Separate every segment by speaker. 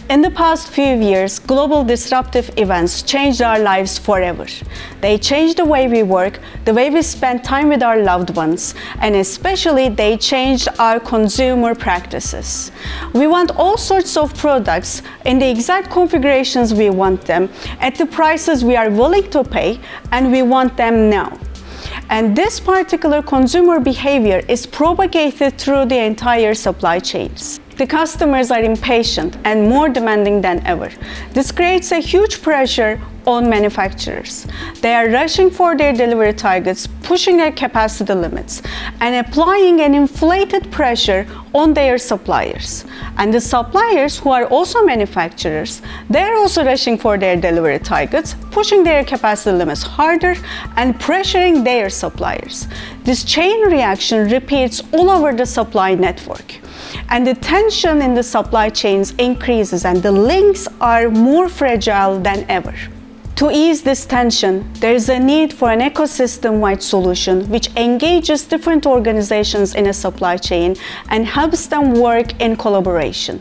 Speaker 1: In the past few years, global disruptive events changed our lives forever. They changed the way we work, the way we spend time with our loved ones, and especially they changed our consumer practices. We want all sorts of products in the exact configurations we want them, at the prices we are willing to pay, and we want them now. And this particular consumer behavior is propagated through the entire supply chains. The customers are impatient and more demanding than ever. This creates a huge pressure on manufacturers. They are rushing for their delivery targets, pushing their capacity limits, and applying an inflated pressure on their suppliers. And the suppliers, who are also manufacturers, they're also rushing for their delivery targets, pushing their capacity limits harder, and pressuring their suppliers. This chain reaction repeats all over the supply network. And the tension in the supply chains increases, and the links are more fragile than ever. To ease this tension, there is a need for an ecosystem-wide solution which engages different organizations in a supply chain and helps them work in collaboration.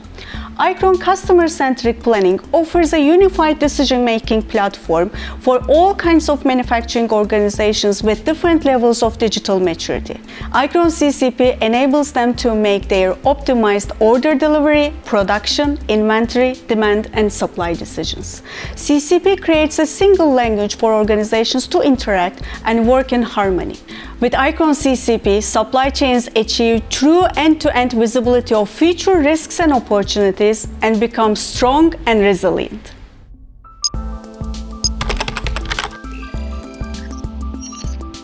Speaker 1: ICRON Customer-Centric Planning offers a unified decision-making platform for all kinds of manufacturing organizations with different levels of digital maturity. ICRON CCP enables them to make their optimized order delivery, production, inventory, demand, and supply decisions. CCP creates a single language for organizations to interact and work in harmony. With ICRON CCP, supply chains achieve true end-to-end visibility of future risks and opportunities and become strong and resilient.